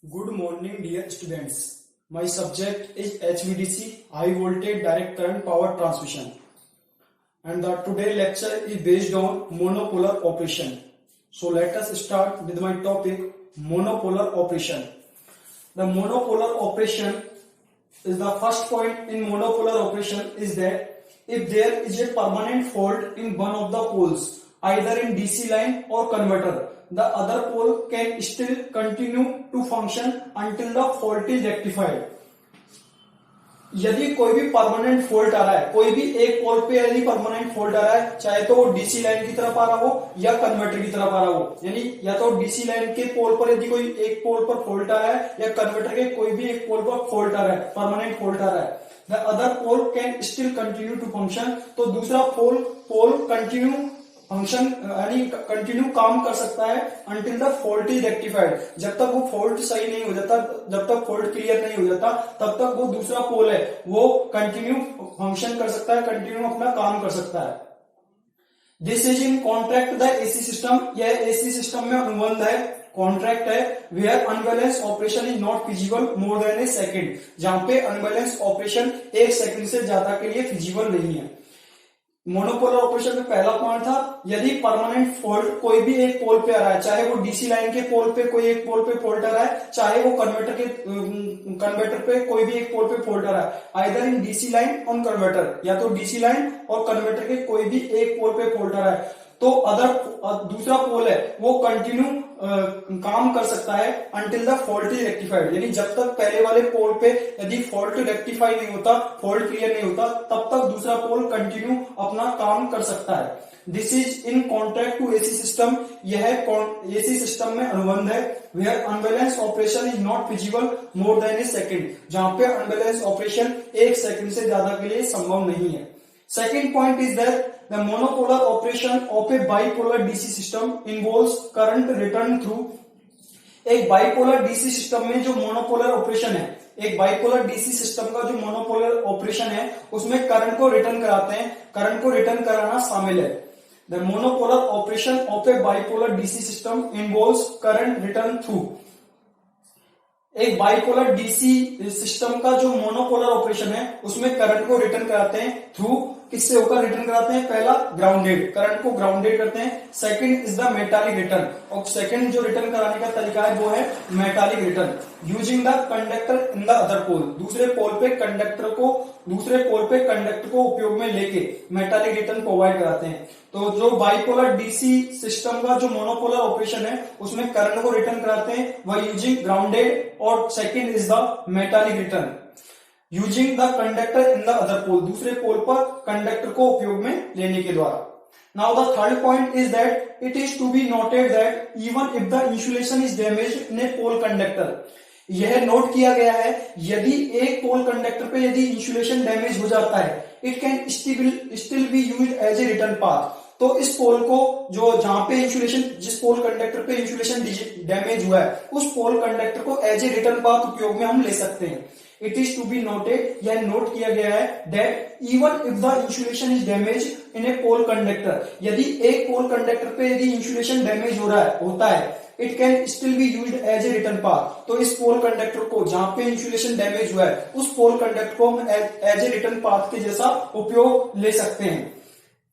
Good morning, dear students. My subject is HVDC, High Voltage Direct Current Power Transmission, and the today lecture is based on monopolar operation. So let us start with my topic, monopolar operation. The monopolar operation is the first point in monopolar operation is that if there is a permanent fault in one of the poles, either in DC line or converter, the other pole can still continue to function until the fault is rectified. यदि कोई भी permanent fault आ रहा है, कोई भी एक पोल पे यदि परमानेंट फॉल्ट आ रहा है, चाहे तो वो डीसी लाइन की तरफ आ रहा हो या कन्वर्टर की तरफ आ रहा हो, यानी या तो डीसी लाइन के पोल पर यदि कोई एक पोल पर फॉल्ट आ रहा है या कन्वर्टर के कोई भी एक पोल पर फॉल्ट आ रहा है, परमानेंट फॉल्ट आ रहा है, the other pole can still continue to function. तो दूसरा पोल कंटिन्यू फंक्शन यानी कंटिन्यू काम कर सकता है until the fault is rectified. जब तक वो फॉल्ट सही नहीं हो जाता, जब तक फॉल्ट क्लियर नहीं हो जाता, तब तक वो दूसरा पोल है वो कंटिन्यू फंक्शन कर सकता है, कंटिन्यू अपना काम कर सकता है. This is in contract the AC system. यह एसी सिस्टम में अनुबंध है, कॉन्ट्रैक्ट है. Where unbalance operation is not feasible more than a second. जहां पे अनबैलेंस ऑपरेशन एक सेकंड से ज्यादा के लिए फिजिबल नहीं है. मोनोपोलर ऑपरेशन में पहला पॉइंट था, यदि परमानेंट फॉल्ट कोई भी एक पोल पे आ रहा है, चाहे वो डीसी लाइन के पोल पे कोई एक पोल पे फॉल्ट आ रहा है, चाहे वो कन्वर्टर पे कोई भी एक पोल पे फॉल्ट आ रहा है, either in DC line on converter, या तो डीसी लाइन और कन्वर्टर के कोई भी एक पोल पे फॉल्ट आ रहा है, तो दूसरा पोल है वो कंटिन्यू काम कर सकता है until the fault is rectified. यानी जब तक पहले वाले पोल पे यदि फॉल्ट रेक्टिफाई नहीं होता, फॉल्ट क्लियर नहीं होता, तब तक दूसरा पोल कंटिन्यू अपना काम कर सकता है. This is in contract to AC system. यह एसी सिस्टम में अनुबंध है. Where unbalance operation is not feasible more than a second. जहां पे अनबैलेंस ऑपरेशन एक सेकेंड से ज्यादा के लिए संभव नहीं है. Second point is that the monopolar operation of a bipolar DC system involves current return through. एक बाइपोलर डीसी सिस्टम में जो मोनोपोलर ऑपरेशन है, एक बाइपोलर डीसी सिस्टम का जो मोनोपोलर ऑपरेशन है, उसमें करंट को रिटर्न कराते हैं, करंट को रिटर्न कराना शामिल है. The monopolar operation of A bipolar DC system involves current return through. एक बाइपोलर डीसी सिस्टम का जो मोनोपोलर ऑपरेशन है उसमें करंट को रिटर्न कराते हैं थ्रू. किससे होकर रिटर्न कराते हैं? पहला ग्राउंडेड, करंट को ग्राउंडेड करते हैं. Second is the metallic return, और सेकंड जो रिटर्न कराने का तरीका है वो है metallic return. Using the conductor in the other pole. दूसरे पोल पे कंडक्टर को उपयोग में लेके मेटालिक रिटर्न प्रोवाइड कराते हैं. तो जो बाइपोलर डीसी सिस्टम का जो मोनोपोलर ऑपरेशन है उसमें करंट को रिटर्न कराते हैं वह यूजिंग ग्राउंडेड, और second is the metallic return using the conductor in the other pole. दूसरे पोल पर कंडक्टर को उपयोग में लेने के द्वारा. Now the third point is that it is to be noted that even if the insulation is damaged in a pole conductor. यह note किया गया है, यदि एक पोल कंडक्टर पे यदि इंसुलेशन डैमेज हो जाता है, it can still be used as a return path. तो इस पोल को जो जहां पे इंसुलेशन, जिस पोल कंडक्टर पे इंसुलेशन डैमेज हुआ है, उस पोल कंडक्टर को एज ए रिटर्न पाथ उपयोग में हम ले सकते हैं. It is to be noted, यह नोट किया गया है that even if the insulation is damage in a pole conductor. यदि एक पोल कंडक्टर पे यदि इंसुलेशन डैमेज होता है, it can still be used as a return path. तो इस पोल कंडक्टर को जहां पे इंसुलेशन डैमेज हुआ है, उस पोल कंडक्टर को हम एज ए रिटर्न पाथ के जैसा उपयोग ले सकते हैं.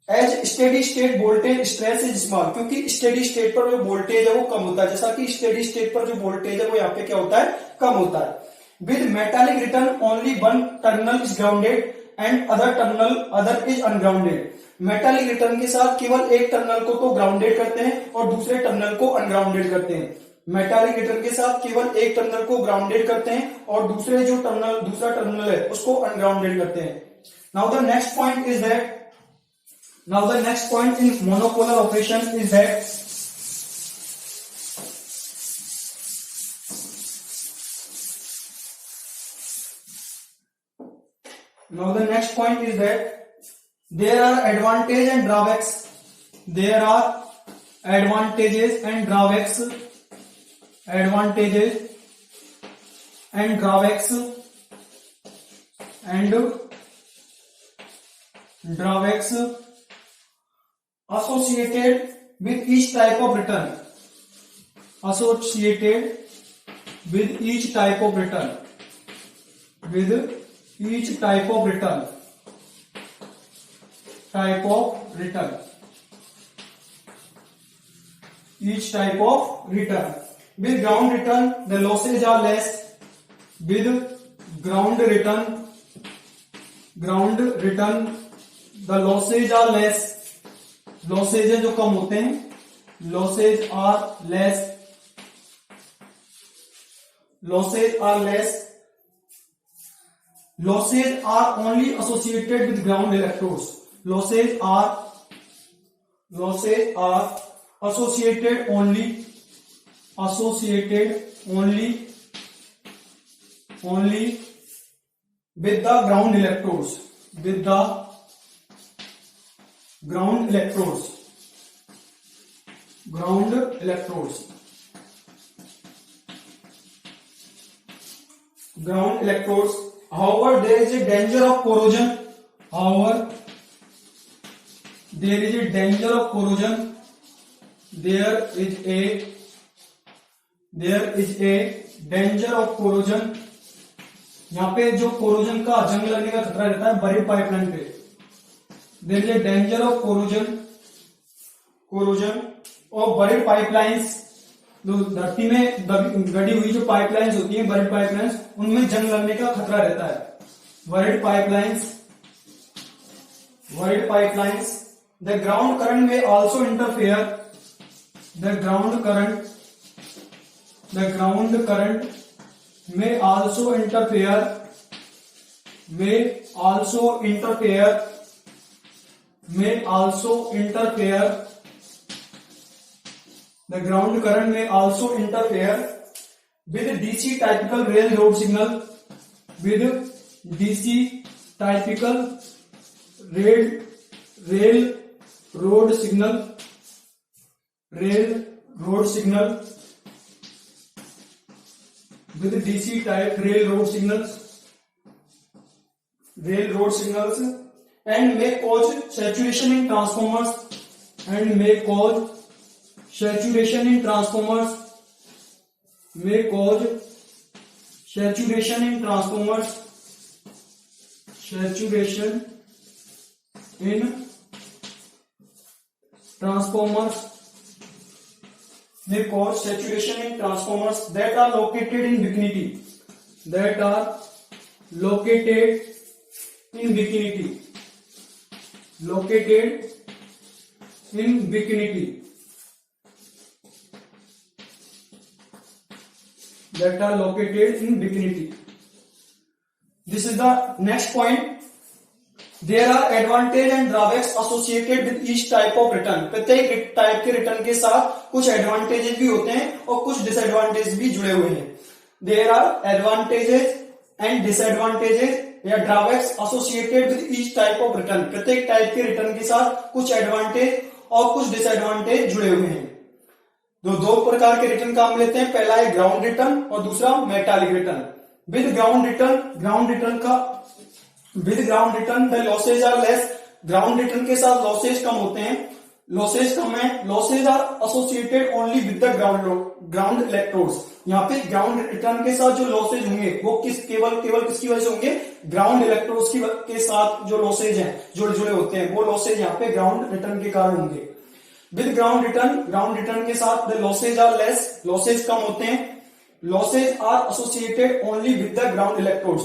As steady state voltage stress is small. क्योंकि स्टेडी स्टेट पर जो वोल्टेज है वो कम होता है, जैसा कि स्टेडी स्टेट पर जो वोल्टेज है वो यहाँ पे क्या होता है? कम होता है. With metallic return only one terminal is grounded and other is ungrounded. Metallic return के साथ केवल एक टर्मिनल को तो ग्राउंडेड करते हैं और दूसरे टर्मिनल को अनग्राउंडेड करते हैं. मेटालिक रिटर्न के साथ केवल एक टर्मिनल को ग्राउंडेड करते हैं और दूसरा टर्मिनल है उसको अनग्राउंडेड करते हैं. Now the next point in monopolar operation is that there are advantages and drawbacks. There are advantages and drawbacks. Associated with each type of return. with each type of return, with each type of return, each type of return. With ground return, the losses are less. With ground return, the losses are less. Losses जो कम होते हैं, losses are less, losses are less. Losses are only associated with ground electrodes. Losses are associated only with the ground electrodes. With the ground electrodes. However, there is a danger of corrosion. There is a danger of corrosion. यहाँ पे जो corrosion का जंग लगने का खतरा रहता है बरीड पाइपलाइन पे. There is a danger of corrosion of buried pipelines. जो धरती में गड़ी हुई जो पाइपलाइंस होती हैं, बरीड पाइपलाइंस, उनमें जंग लगने का खतरा रहता है. Buried pipelines. The ground current may also interfere. The ground current may also interfere. The ground current may also interfere with DC typical railroad signal. With DC typical railroad signal. With DC type railroad signals and may cause saturation in transformers. May cause saturation in transformers. May cause saturation in transformers that are located in vicinity. That are located in vicinity. This is the next point. There are advantage and drawbacks associated with each type of return. प्रत्येक type के return के साथ कुछ advantages भी होते हैं और कुछ डिसएडवांटेज भी जुड़े हुए हैं. There are advantages and disadvantages या drawbacks associated with each type of return. प्रत्येक टाइप के रिटर्न के साथ कुछ एडवांटेज और कुछ डिसएडवांटेज जुड़े हुए हैं. दो प्रकार के रिटर्न का हम लेते हैं. पहला है ग्राउंड रिटर्न और दूसरा metallic return. With ground return the losses are less. Ground return के साथ लॉसेज कम होते हैं. Losses are associated only with the ground electrodes. यहाँ पे ग्राउंड रिटर्न के साथ जो लॉसेज होंगे वो केवल किसकी वजह से होंगे? ग्राउंड इलेक्ट्रोड्स के साथ जो लॉसेज हैं, जुड़े होते हैं, वो लॉसेज यहाँ पे ग्राउंड रिटर्न के कारण होंगे. विद ग्राउंड रिटर्न के साथ the losses are less. Losses कम होते हैं. Losses are associated only with the ground electrodes.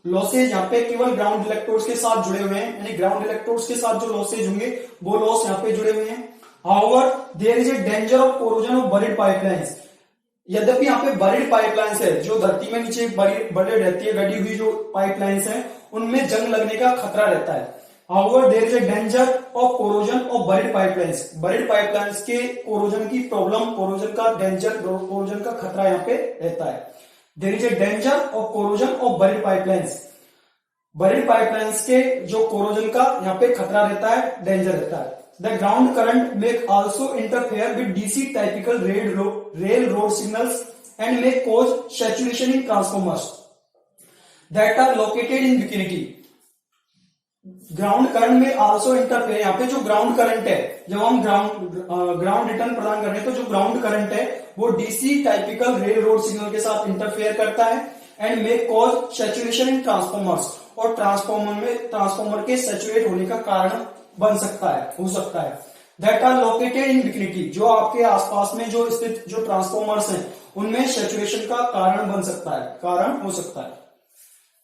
Losses यहाँ पे केवल ग्राउंड इलेक्ट्रोड्स के साथ जुड़े हुए हैं, यानी ग्राउंड इलेक्ट्रोड्स के साथ जो लॉसेज होंगे वो लॉस यहाँ पे जुड़े हुए हैं. However there is a danger of corrosion of buried pipelines. यद्यपि यहाँ पे बरीड पाइपलाइंस है, जो धरती में नीचे बरीड रहती है, गड़ी हुई जो पाइपलाइंस है, उनमें जंग लगने का खतरा रहता है. However there is a danger of corrosion of buried pipelines. Buried pipelines के कोरोजन की प्रॉब्लम, कोरोजन का खतरा यहाँ पे रहता है. There is a danger of corrosion of buried pipelines. Buried pipelines के जो कोरोजन का यहाँ पे खतरा रहता है, डेंजर रहता है. The ground current may also interfere with DC typical railroad signals and may cause saturation in transformers that are located in vicinity. Ground current में आल्सो इंटरफेयर, यहाँ पे जो ग्राउंड करंट है, जब हम ग्राउंड रिटर्न प्रदान कर रहे हैं तो जो ग्राउंड करंट है वो DC typical railroad signal के साथ इंटरफेयर करता है and may cause saturation in transformers, और ट्रांसफॉर्मर के सैचुरेट होने का कारण बन सकता है, हो सकता है। That are located in vicinity, जो आपके आसपास में जो स्थित जो ट्रांसफॉर्मर्स हैं उनमें सैचुरेशन का कारण बन सकता है, कारण हो सकता है।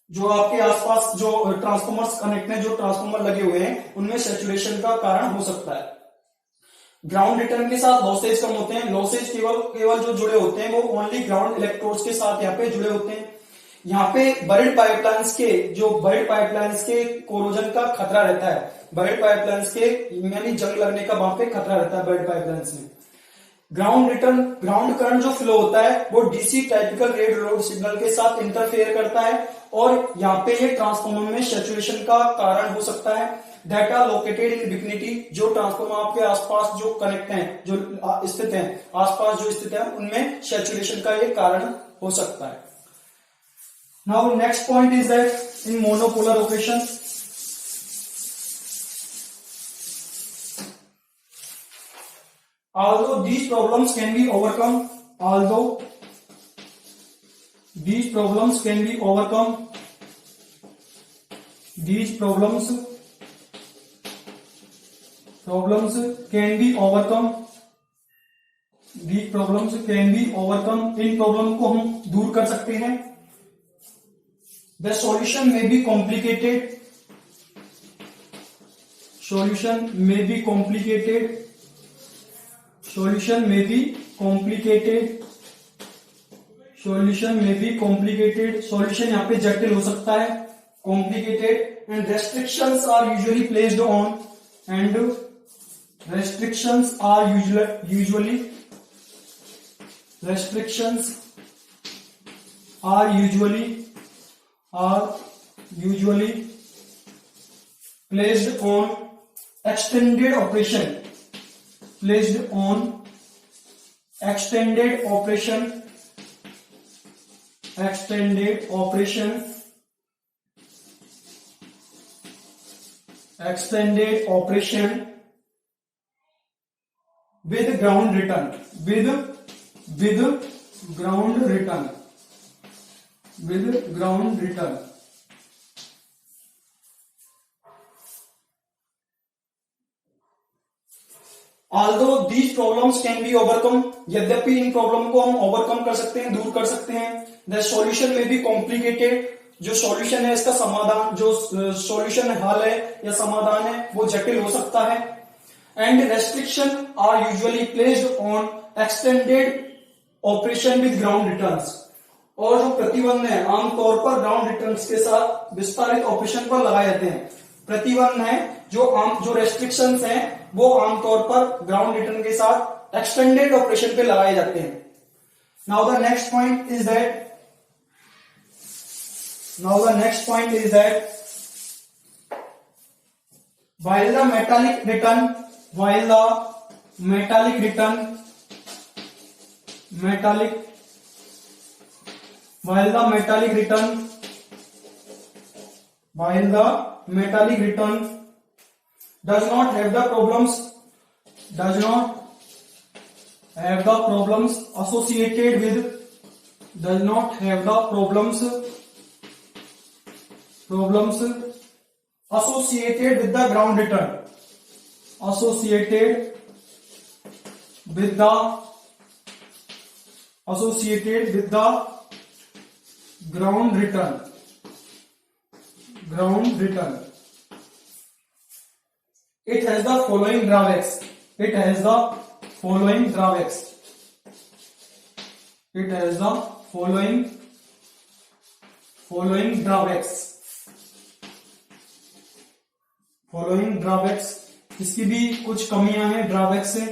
जो आपके आसपास जो ट्रांसफॉर्मर्स कनेक्ट हैं, जो ट्रांसफॉर्मर लगे हुए हैं, उनमें सैचुरेशन का कारण हो सकता है। ग्राउंड रिटर्न के साथ लॉसेज कम होते हैं। लॉसेज केवल जो जुड़े होते हैं वो ओनली ग्राउंड इलेक्ट्रोड्स के साथ यहाँ पे जुड़े होते हैं। यहाँ पे बरिड पाइपलाइंस के कोरोजन का खतरा रहता है, बरिड पाइपलाइंस के यानी जंग लगने का वहां पे खतरा रहता है बरिड पाइपलाइंस में। ग्राउंड करंट जो फ्लो होता है वो DC typical red road signal के साथ इंटरफेयर करता है और यहाँ पे ये ट्रांसफॉर्मर में सैचुरेशन का कारण हो सकता है। That are located in vicinity, जो ट्रांसफॉर्मर आपके आसपास जो कनेक्ट हैं, जो स्थित हैं, आसपास जो स्थित है उनमें सैचुरेशन का ये कारण हो सकता है। Now next point is that in monopolar operation, although these problems can be overcome, these problems can be overcome, these problems can be overcome, in problem को हम दूर कर सकते हैं। The solution may be complicated. Solution may be complicated. Solution may be complicated. Solution may be complicated. Solution यहाँ पे जटिल हो सकता है, complicated, and restrictions are usually placed on, and restrictions are usually placed on extended operation, with ground return. Although these problems can be overcome, यद्यपि इन problem को हम overcome कर सकते हैं, दूर कर सकते हैं। The solution may be complicated, जो सॉल्यूशन है इसका समाधान, जो सॉल्यूशन हल है या समाधान है वो जटिल हो सकता है। And restriction are usually placed on extended operation with ground returns, और जो प्रतिबंध है आमतौर पर ग्राउंड रिटर्न्स के साथ विस्तारित ऑपरेशन पर लगाए जाते हैं। प्रतिबंध है जो रेस्ट्रिक्शंस हैं वो आमतौर पर ग्राउंड रिटर्न के साथ एक्सटेंडेड ऑपरेशन पे लगाए जाते हैं। Now the next point is that while the metallic return does not have the problems associated with the ground return, ground return. It has the following drawbacks. इसकी भी कुछ कमियां हैं, ड्रॉबैक्स है,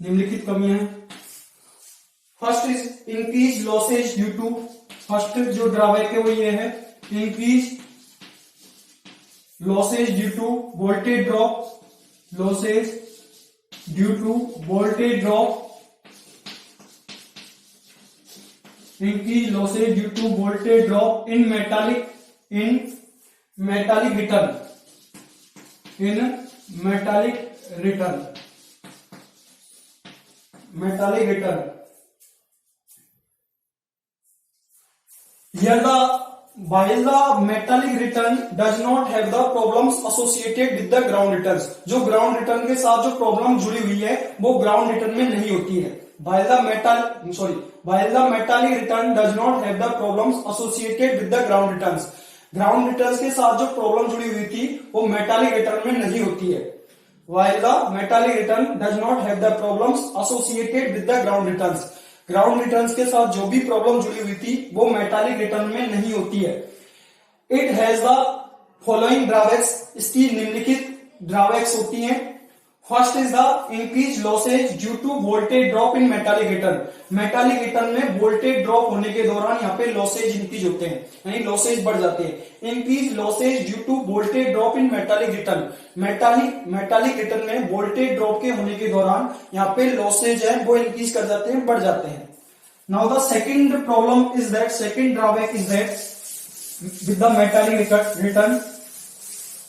निम्नलिखित कमियां हैं। First is increase losses due to, first जो ड्रॉबैक है वो ये है, increase losses due to voltage drop, increase losses due to voltage drop in metallic return, in metallic return. Metallic return. Here while the metallic return does not have the problems associated with the ground returns. जो ground return के साथ जो problem जुड़ी हुई है वो ground return में नहीं होती है. While the metallic return does not have the problems associated with the ground returns. Ground returns के साथ जो प्रॉब्लम जुड़ी हुई थी वो metallic return में नहीं होती है. While the metallic return does not have the problems associated with the ground returns. Ground returns के साथ जो भी प्रॉब्लम जुड़ी हुई थी वो मेटालिक रिटर्न में नहीं होती है. It has the following drawbacks. इसकी निम्नलिखित ड्रॉबैक्स होती हैं. First is the increase losses due to voltage drop in metallic return. Metallic return में वोल्टेज ड्रॉप होने के दौरान यहाँ पे लॉसेज इंक्रीज होते हैं, यानी लॉसेज बढ़ जाते हैं. Increase losses due to voltage drop in metallic return. Metallic return में वोल्टेज ड्रॉप के होने के दौरान यहाँ पे लॉसेज है वो इंक्रीज कर जाते हैं, बढ़ जाते हैं. Now the second problem is that, second drawback is that with the metallic return.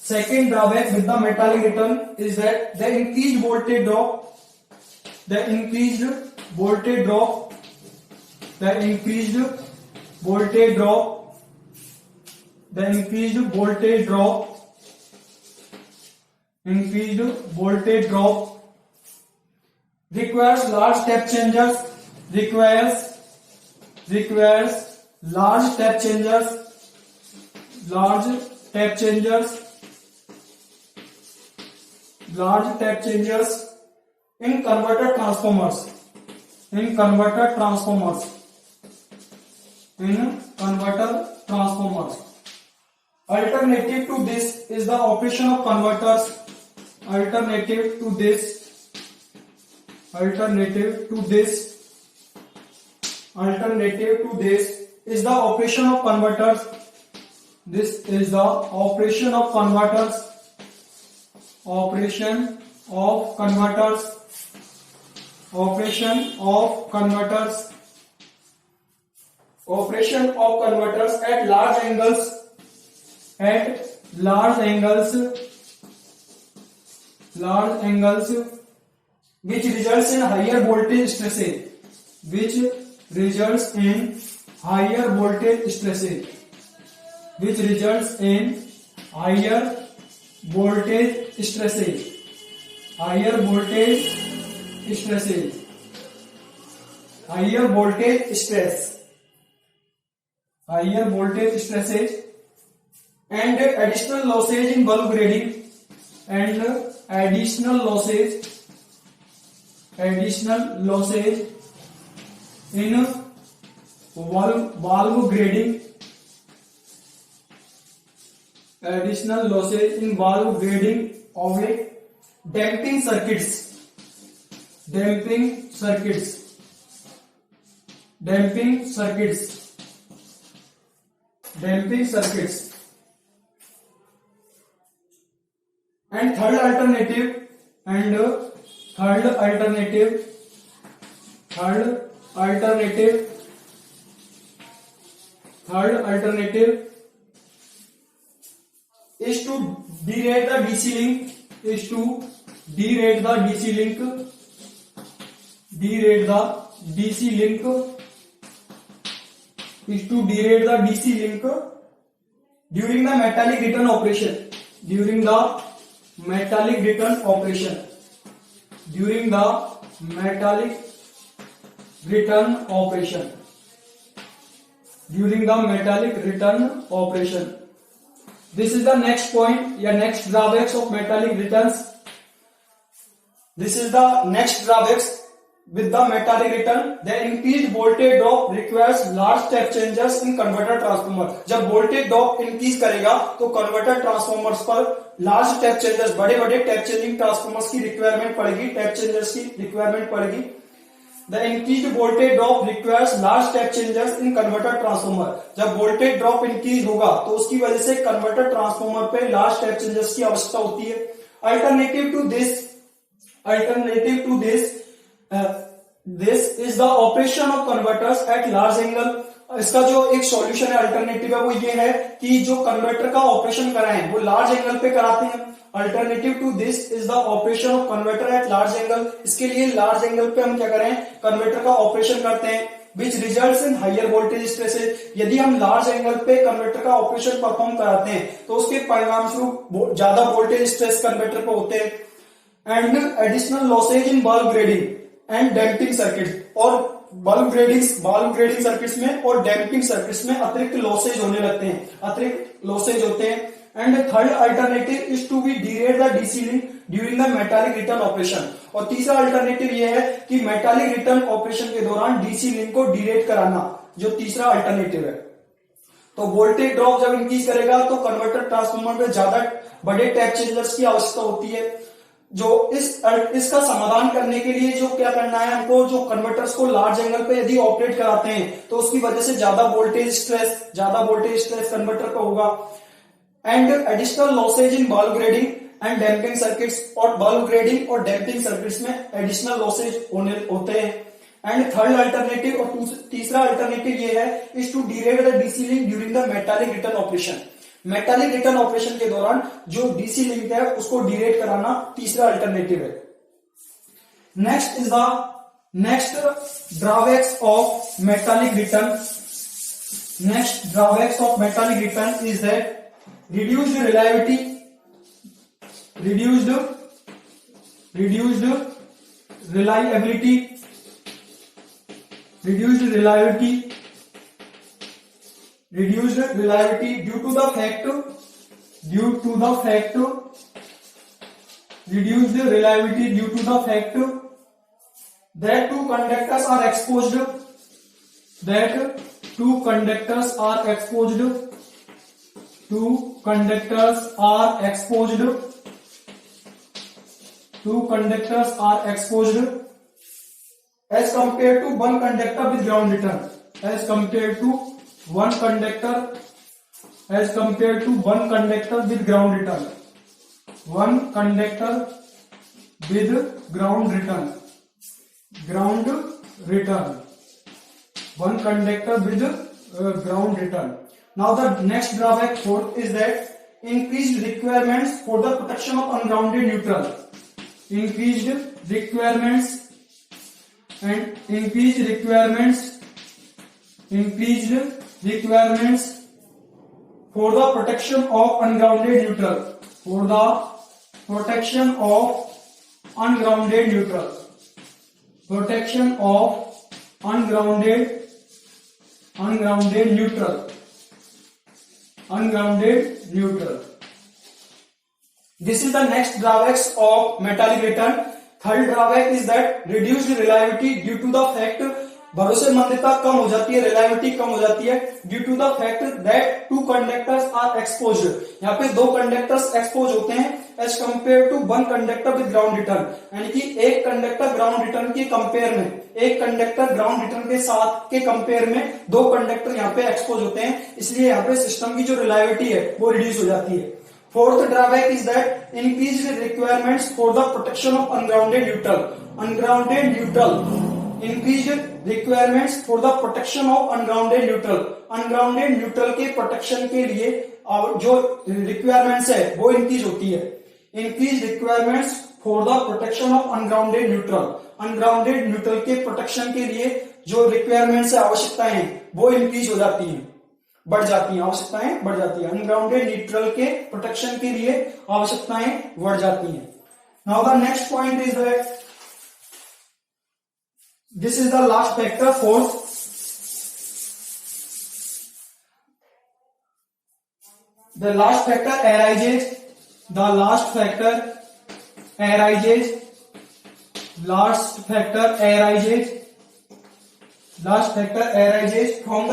Second drawback with the metallic return is that the increased voltage drop, the increased voltage drop, the increased voltage drop, the increased voltage drop, increased voltage drop requires large step changes, requires large step changes, large step changes, large step changes in converter transformers, in converter transformers, in converter transformers. Alternative to this is the operation of converters. Alternative to this is the operation of converters. This is the operation of converters. Operation of converters at large angles which results in higher voltage stresses, higher voltage stresses. And additional losses in valve grading, additional losses in valve grading, additional losses in valve grading of damping circuits, and third alternative is to derate the DC link, during the metallic return operation. During the metallic return operation. This is the next point, next drawbacks of metallic returns. This is the next drawbacks with the metallic return. The increased voltage drop requires large step changes in converter transformer. जब voltage drop increase करेगा तो converter transformers पर large step changes, बड़े-बड़े step changing transformers की requirement पड़ेगी, The increased voltage drop requires large step changes in converter transformer. जब voltage drop increase होगा तो उसकी वजह से converter transformer पे large step changes की आवश्यकता होती है. Alternative to this is the operation of converters at large angle. इसका जो एक सॉल्यूशन है, अल्टरनेटिव है, वो ये है कि जो कन्वर्टर का ऑपरेशन कराएं वो लार्ज एंगल पे कराते हैं. Alternative to this is the operation of converter at large angle. इसके लिए लार्ज एंगल पे हम क्या करें, कन्वर्टर का ऑपरेशन करते हैं, which results in higher voltage stresses. यदि हम लार्ज एंगल पे कन्वर्टर का ऑपरेशन परफॉर्म कराते हैं तो उसके परिणाम स्वरूप ज्यादा वोल्टेज स्ट्रेस कन्वर्टर पे होते हैं। And additional losses in bulb grading and damping circuit, और बल्ब ग्रेडिंग सर्किट्स में और डैम्पिंग सर्किट्स में अतिरिक्त लॉसेज होने लगते हैं, अतिरिक्त लॉसेज होते हैं। And third alternative is to be derate the DC link during the metallic return operation. और तीसरा अल्टरनेटिव यह है कि मेटालिक रिटर्न ऑपरेशन के दौरान डीसी लिंक को डिरेट कराना, जो तीसरा अल्टरनेटिव है। तो वोल्टेज ड्रॉप जब इंक्रीज करेगा तो कन्वर्टर ट्रांसफार्मर में ज्यादा बड़े टैप चेंजर्स की आवश्यकता होती है। जो इसका समाधान करने के लिए जो क्या करना है हमको, जो कन्वर्टर्स को लार्ज एंगल पे यदि ऑपरेट कराते हैं तो उसकी वजह से ज्यादा वोल्टेज स्ट्रेस कन्वर्टर पे होगा। And additional losses in bulb grading and damping circuits, और बल्ब ग्रेडिंग और डैम्पिंग सर्किट्स में एडिशनल लॉसेज होते हैं। एंड थर्ड अल्टरनेटिव और तीसरा अल्टरनेटिव ये है is to derate the DC link during the metallic return operation. Metallic return operation के दौरान जो डीसी लिंक है उसको डिरेट कराना तीसरा अल्टरनेटिव है। Next drawbacks of metallic return, next drawbacks of metallic return is that reduced reliability, reduced reliability due to the fact that two conductors are exposed as compared to one conductor with ground return, as compared to one conductor with ground return, one conductor with ground return, one conductor with ground return. Now the next drawback fourth is that increased requirements for the protection of ungrounded neutral, increased requirements for the protection of ungrounded neutral, protection of ungrounded neutral. This is the next drawbacks of metallic return. Third drawback is that reduced reliability due to the fact, भरोसेमंदता कम हो जाती है, reliability कम हो जाती है due to the fact that two conductors are exposed. यहाँ पे दो कंडक्टर्स एक्सपोज होते हैं as compare to one conductor with ground return, यानी कि एक कंडक्टर ग्राउंड रिटर्न के कंपेयर में, एक कंडक्टर ग्राउंड रिटर्न के साथ के कंपेयर में दो कंडक्टर यहाँ पे एक्सपोज होते हैं, इसलिए यहाँ पे सिस्टम की जो रिलायबिलिटी है वो रिड्यूस हो जाती है। Fourth drawback is that increased requirements for the protection of ungrounded neutral. Increased requirements for the protection of ungrounded neutral. Ungrounded neutral के protection के लिए जो requirements है वो increase होती है। Increased requirements for the protection of ungrounded neutral. Ungrounded neutral के protection के लिए जो requirements है, आवश्यकताएं हैं, वो increase हो जाती हैं, बढ़ जाती हैं, आवश्यकताएं बढ़ जाती है। अनग्राउंडेड न्यूट्रल के प्रोटेक्शन के लिए आवश्यकताएं बढ़ जाती हैं। Now the next point is that this is the last factor, fourth. The last factor arises from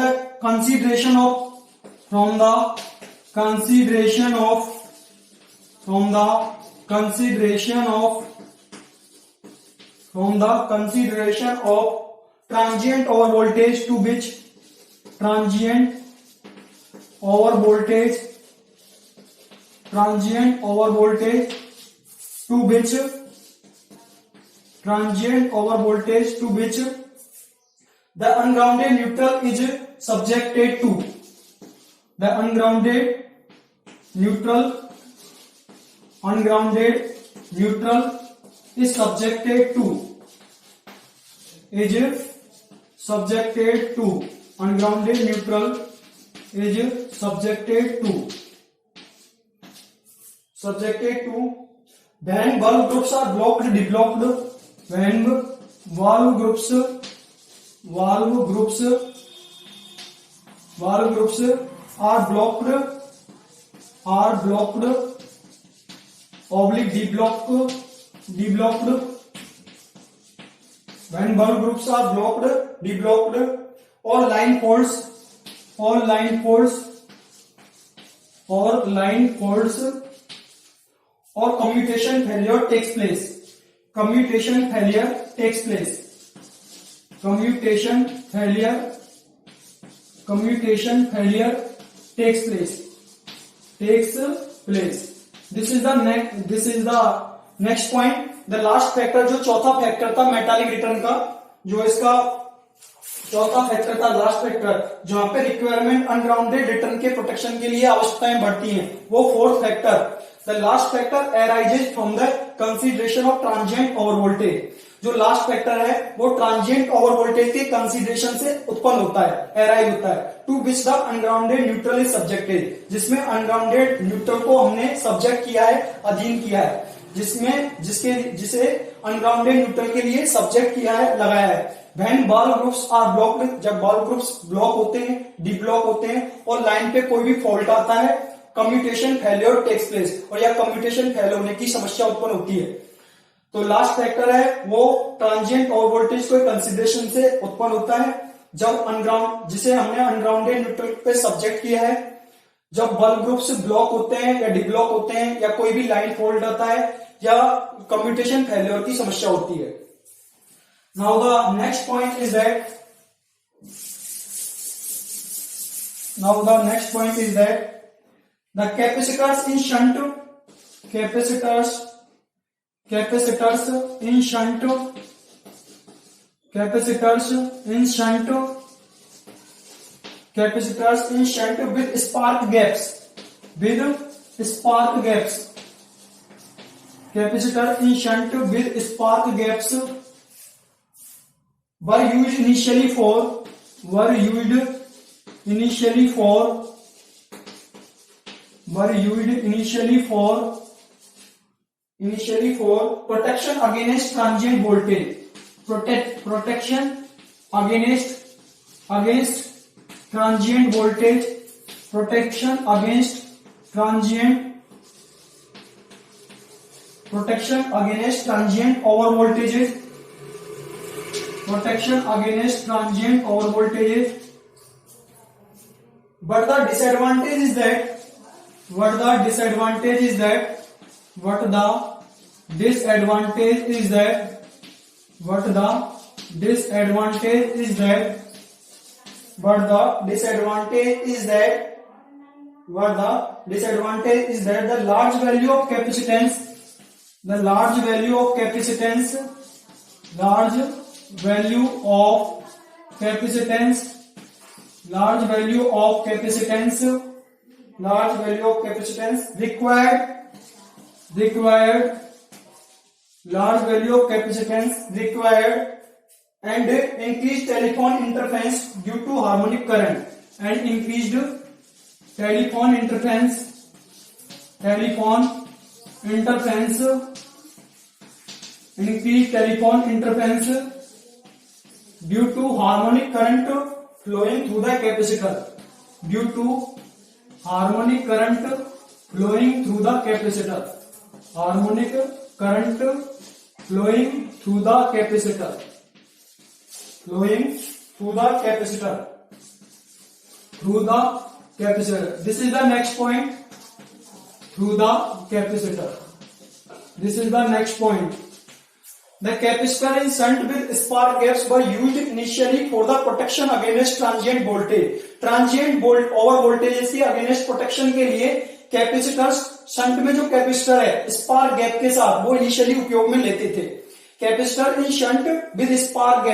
the consideration of transient over voltage to which the ungrounded neutral is subjected to. The ungrounded neutral ungrounded neutral is subjected to ungrounded neutral is subjected to when valve groups are blocked deblocked, when valve groups are blocked oblique deblocked, when valve groups are blocked deblocked, or line faults or commutation failure takes place. Commutation failure takes place. This is the next point. The last factor, जो चौथा factor था metallic return का, जो इसका चौथा factor था, last factor, जहां पे रिक्वायरमेंट अनग्राउंडेड रिटर्न के प्रोटेक्शन के लिए आवश्यकताएं बढ़ती हैं, वो fourth factor, the last factor arises from the consideration of transient over voltage. जो लास्ट फैक्टर है वो ट्रांजिएंट ओवर वोल्टेज के कंसीडरेशन से उत्पन्न होता है, अराइज होता है. To which the ungrounded neutral is subjected, जिसमें अनग्राउंडेड न्यूट्रल को हमने सब्जेक्ट किया है, अधीन किया है, जिसे अनग्राउंडेड न्यूट्रल के लिए सब्जेक्ट किया है, लगाया है. When valve groups are blocked, जब valve groups ब्लॉक होते हैं, डिब्लॉक होते हैं और लाइन पे कोई भी फॉल्ट आता है, कम्यूटेशन फेल्योर टेक्स प्लेस, और या कम्यूटेशन फेल होने की समस्या उत्पन्न होती है. तो लास्ट फैक्टर है वो ट्रांजिएंट ओवर वोल्टेज को कंसीडरेशन से उत्पन्न होता है, जब जिसे हमने अनग्राउंडेड न्यूट्रल पे सब्जेक्ट किया है, जब valve ग्रुप्स ब्लॉक होते हैं या डिब्लॉक होते हैं, या कोई भी लाइन फॉल्ट आता है, या कम्यूटेशन फेल्योर की समस्या होती है. Now the next point is that the capacitors in shunt with spark gaps were used initially for protection against transient voltage, protection against transient voltage, protection against transient over voltages, but the disadvantage is that the large value of capacitance required and increased telephone interference due to harmonic current, due to harmonic current flowing through the capacitor, harmonic current flowing through the capacitor, This is the next point. Through the capacitor. This is the next point. The capacitor in shunt with spark gaps were used initially for the protection against transient voltage. Over voltage के against protection के लिए capacitors shunt में जो capacitor है spark gap के साथ वो initially उपयोग में लेते थे. Capacitor in shunt with spark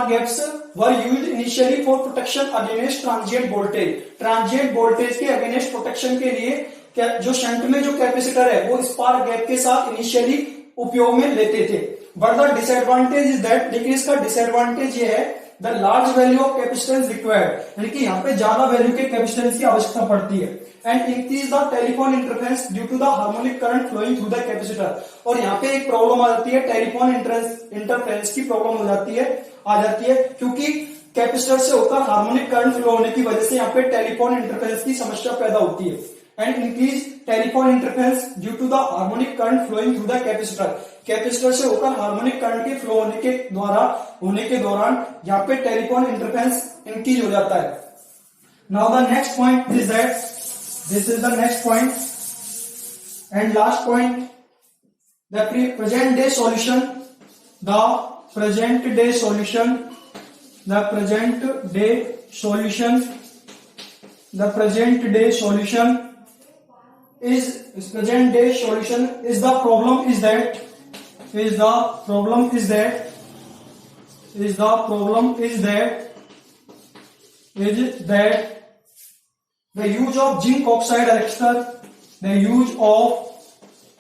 gaps were used initially for protection against transient voltage. Transient voltage के अगेंस्ट प्रोटेक्शन के लिए जो शंट में जो कैपेसिटर है वो स्पार्क गैप के साथ इनिशियली उपयोग में लेते थे। But the disadvantage is that, लेकिन इसका डिसएडवांटेज ये है, the large value of capacitance required, यानी कि यहाँ पे ज्यादा वैल्यू के कैपेसिटेंस की आवश्यकता पड़ती है। And increase the telephone interference due to the harmonic current flowing through the capacitor. और यहाँ पे एक प्रॉब्लम आ जाती है, टेलीफोन इंटरफेरेंस की प्रॉब्लम हो जाती है, आ जाती है, क्योंकि कैपेसिटर से होकर हार्मोनिक करंट फ्लो होने की वजह से यहाँ पे टेलीफोन इंटरफेरेंस की समस्या पैदा होती है। And increase telephone interference due to the harmonic current flowing through the capacitor. Capacitor से होकर हार्मोनिक करंट के फ्लो होने के दौरान यहाँ पे टेलीफोन इंटरफेरेंस इंक्रीज हो जाता है। Now the next point is that, this is the next point and last point, the present day solution, the present day solution, the present day solution, the present day solution is the problem is that the use of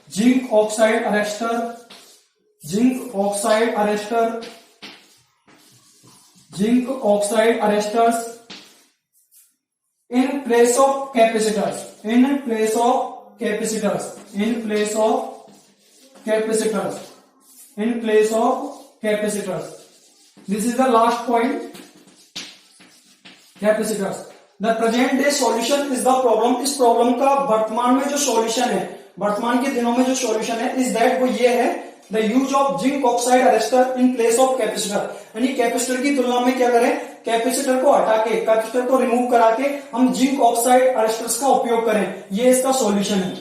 zinc oxide arrestor, zinc oxide arresters in place of capacitors, this is the last point, capacitors. The present day solution is the problem, इस problem का वर्तमान में जो solution है, वर्तमान के दिनों में जो सॉल्यूशन है, इज दैट, वो ये है, the use of zinc oxide arrester in place of capacitor. यानी कैपेसिटर की तुलना में क्या करें, कैपेसिटर को हटा के, कैपेसिटर को रिमूव करा के हम जिंक ऑक्साइड अरेस्टर्स का उपयोग करें, ये इसका सॉल्यूशन है।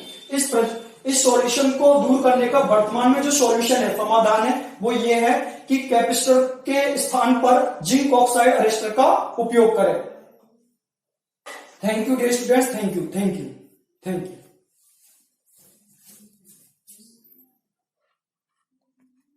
इस सॉल्यूशन को दूर करने का वर्तमान में जो सॉल्यूशन है, समाधान है, वो ये है कि कैपेसिटर के स्थान पर जिंक ऑक्साइड अरेस्टर का उपयोग करें। Thank you dear students, thank you.